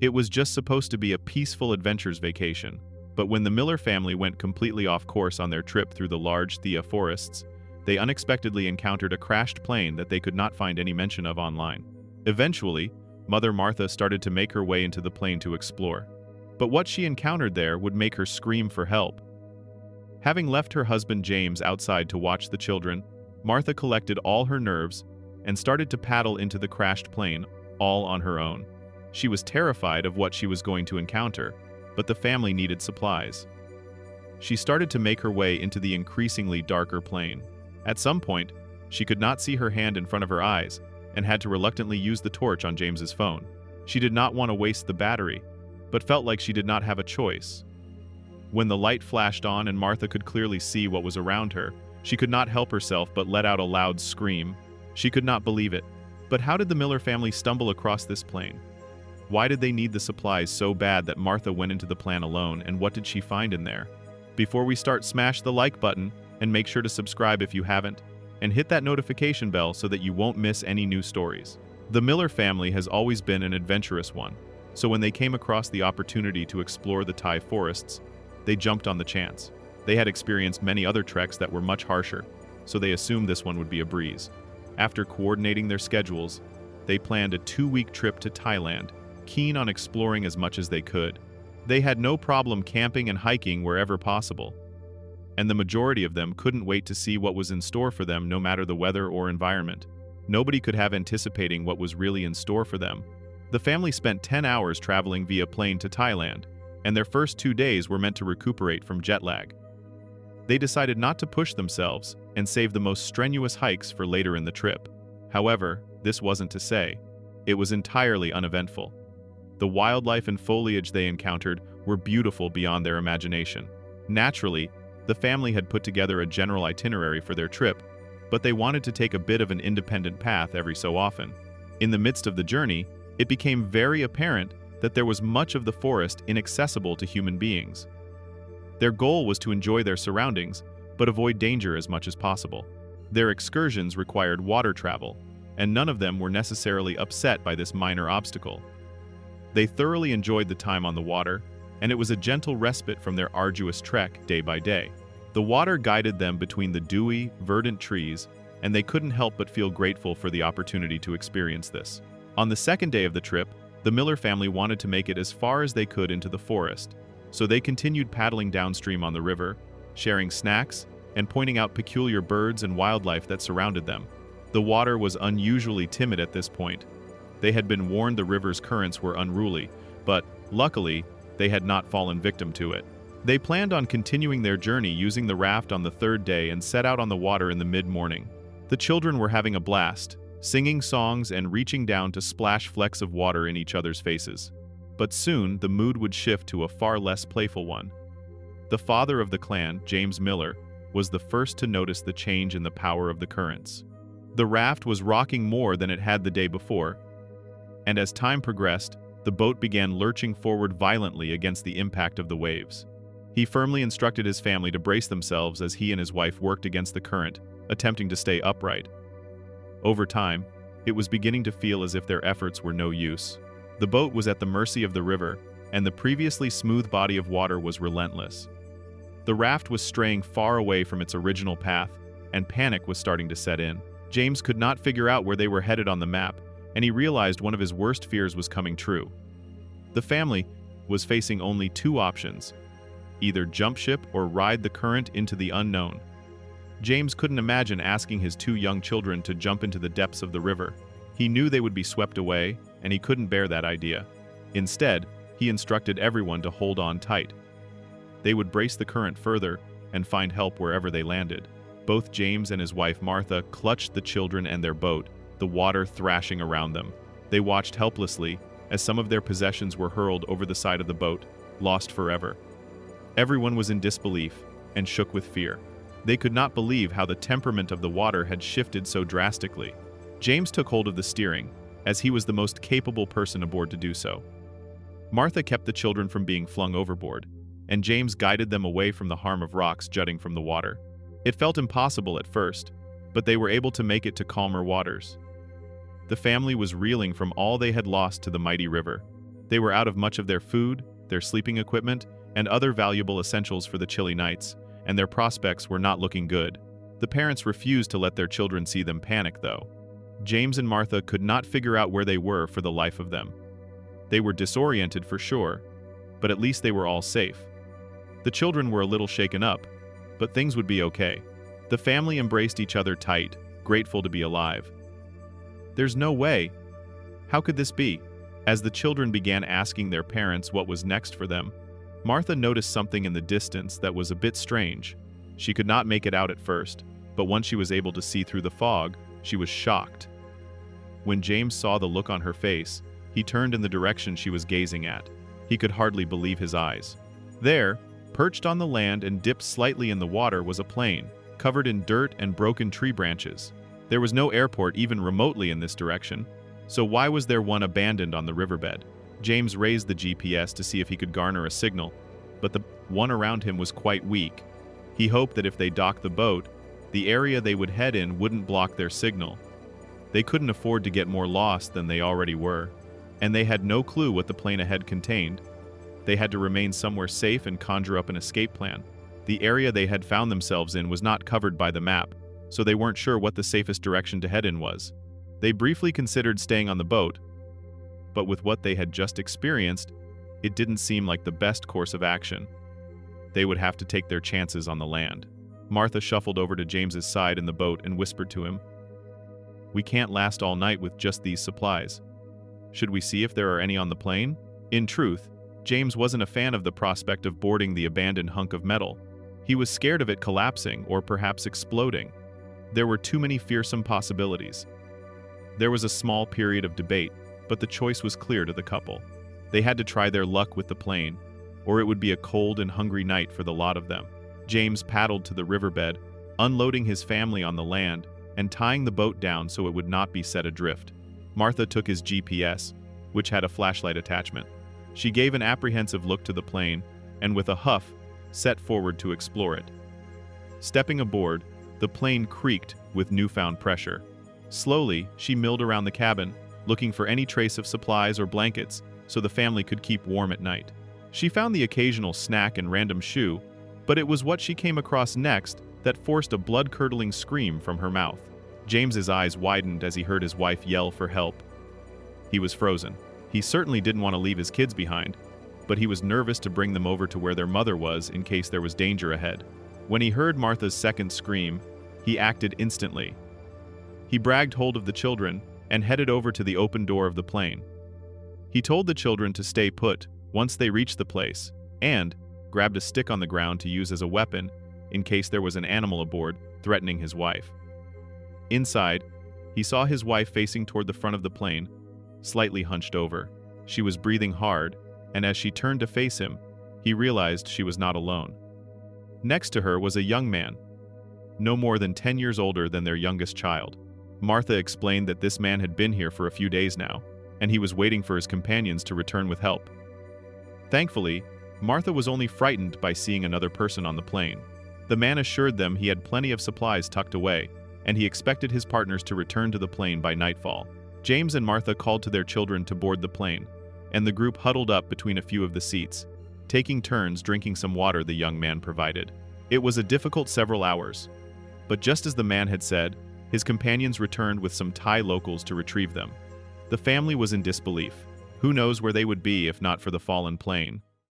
It was just supposed to be a peaceful adventures vacation, but when the Miller family went completely off course on their trip through the large Thia forests, they unexpectedly encountered a crashed plane that they could not find any mention of online. Eventually, Mother Martha started to make her way into the plane to explore. But what she encountered there would make her scream for help. Having left her husband James outside to watch the children, Martha collected all her nerves and started to paddle into the crashed plane, all on her own. She was terrified of what she was going to encounter, but the family needed supplies. She started to make her way into the increasingly darker plane. At some point, she could not see her hand in front of her eyes and had to reluctantly use the torch on James's phone. She did not want to waste the battery, but felt like she did not have a choice. When the light flashed on and Martha could clearly see what was around her, she could not help herself but let out a loud scream. She could not believe it. But how did the Miller family stumble across this plane? Why did they need the supplies so bad that Martha went into the plane alone, and what did she find in there? Before we start, smash the like button and make sure to subscribe if you haven't, and hit that notification bell so that you won't miss any new stories. The Miller family has always been an adventurous one, so when they came across the opportunity to explore the Thai forests, they jumped on the chance. They had experienced many other treks that were much harsher, so they assumed this one would be a breeze. After coordinating their schedules, they planned a 2-week trip to Thailand, keen on exploring as much as they could. They had no problem camping and hiking wherever possible, and the majority of them couldn't wait to see what was in store for them no matter the weather or environment. Nobody could have anticipating what was really in store for them. The family spent 10 hours traveling via plane to Thailand, and their first 2 days were meant to recuperate from jet lag. They decided not to push themselves and save the most strenuous hikes for later in the trip. However, this wasn't to say. It was entirely uneventful. The wildlife and foliage they encountered were beautiful beyond their imagination. Naturally, the family had put together a general itinerary for their trip, but they wanted to take a bit of an independent path every so often. In the midst of the journey, it became very apparent that there was much of the forest inaccessible to human beings. Their goal was to enjoy their surroundings, but avoid danger as much as possible. Their excursions required water travel, and none of them were necessarily upset by this minor obstacle. They thoroughly enjoyed the time on the water, and it was a gentle respite from their arduous trek day by day. The water guided them between the dewy, verdant trees, and they couldn't help but feel grateful for the opportunity to experience this. On the second day of the trip, the Miller family wanted to make it as far as they could into the forest, so they continued paddling downstream on the river, sharing snacks, and pointing out peculiar birds and wildlife that surrounded them. The water was unusually timid at this point. They had been warned the river's currents were unruly, but, luckily, they had not fallen victim to it. They planned on continuing their journey using the raft on the third day and set out on the water in the mid-morning. The children were having a blast, singing songs and reaching down to splash flecks of water in each other's faces. But soon, the mood would shift to a far less playful one. The father of the clan, James Miller, was the first to notice the change in the power of the currents. The raft was rocking more than it had the day before, and as time progressed, the boat began lurching forward violently against the impact of the waves. He firmly instructed his family to brace themselves as he and his wife worked against the current, attempting to stay upright. Over time, it was beginning to feel as if their efforts were no use. The boat was at the mercy of the river, and the previously smooth body of water was relentless. The raft was straying far away from its original path, and panic was starting to set in. James could not figure out where they were headed on the map, and he realized one of his worst fears was coming true. The family was facing only 2 options: either jump ship or ride the current into the unknown. James couldn't imagine asking his 2 young children to jump into the depths of the river. He knew they would be swept away, and he couldn't bear that idea. Instead, he instructed everyone to hold on tight. They would brace the current further and find help wherever they landed. Both James and his wife Martha clutched the children and their boat, the water thrashing around them. They watched helplessly as some of their possessions were hurled over the side of the boat, lost forever. Everyone was in disbelief and shook with fear. They could not believe how the temperament of the water had shifted so drastically. James took hold of the steering, as he was the most capable person aboard to do so. Martha kept the children from being flung overboard, and James guided them away from the harm of rocks jutting from the water. It felt impossible at first, but they were able to make it to calmer waters. The family was reeling from all they had lost to the mighty river. They were out of much of their food, their sleeping equipment, and other valuable essentials for the chilly nights, and their prospects were not looking good. The parents refused to let their children see them panic, though. James and Martha could not figure out where they were for the life of them. They were disoriented for sure, but at least they were all safe. The children were a little shaken up, but things would be okay. The family embraced each other tight, grateful to be alive. "There's no way. How could this be?" As the children began asking their parents what was next for them, Martha noticed something in the distance that was a bit strange. She could not make it out at first, but once she was able to see through the fog, she was shocked. When James saw the look on her face, he turned in the direction she was gazing at. He could hardly believe his eyes. There, perched on the land and dipped slightly in the water, was a plane, covered in dirt and broken tree branches. There was no airport even remotely in this direction, so why was there one abandoned on the riverbed? James raised the GPS to see if he could garner a signal, but the one around him was quite weak. He hoped that if they docked the boat, the area they would head in wouldn't block their signal. They couldn't afford to get more lost than they already were, and they had no clue what the plane ahead contained. They had to remain somewhere safe and conjure up an escape plan. The area they had found themselves in was not covered by the map, so they weren't sure what the safest direction to head in was. They briefly considered staying on the boat, but with what they had just experienced, it didn't seem like the best course of action. They would have to take their chances on the land. Martha shuffled over to James's side in the boat and whispered to him, "We can't last all night with just these supplies. Should we see if there are any on the plane?" In truth, James wasn't a fan of the prospect of boarding the abandoned hunk of metal. He was scared of it collapsing or perhaps exploding. There were too many fearsome possibilities. There was a small period of debate, but the choice was clear to the couple. They had to try their luck with the plane, or it would be a cold and hungry night for the lot of them. James paddled to the riverbed, unloading his family on the land and tying the boat down so it would not be set adrift. Martha took his GPS, which had a flashlight attachment. She gave an apprehensive look to the plane and with a huff, set forward to explore it. Stepping aboard, the plane creaked with newfound pressure. Slowly, she milled around the cabin, looking for any trace of supplies or blankets so the family could keep warm at night. She found the occasional snack and random shoe, but it was what she came across next that forced a blood-curdling scream from her mouth. James's eyes widened as he heard his wife yell for help. He was frozen. He certainly didn't want to leave his kids behind, but he was nervous to bring them over to where their mother was in case there was danger ahead. When he heard Martha's second scream, he acted instantly. He bragged hold of the children and headed over to the open door of the plane. He told the children to stay put once they reached the place, and grabbed a stick on the ground to use as a weapon in case there was an animal aboard threatening his wife. Inside, he saw his wife facing toward the front of the plane, slightly hunched over. She was breathing hard, and as she turned to face him, he realized she was not alone. Next to her was a young man, no more than 10 years older than their youngest child. Martha explained that this man had been here for a few days now, and he was waiting for his companions to return with help. Thankfully, Martha was only frightened by seeing another person on the plane. The man assured them he had plenty of supplies tucked away, and he expected his partners to return to the plane by nightfall. James and Martha called to their children to board the plane, and the group huddled up between a few of the seats, taking turns drinking some water the young man provided. It was a difficult several hours, but just as the man had said, his companions returned with some Thai locals to retrieve them. The family was in disbelief. Who knows where they would be if not for the fallen plane?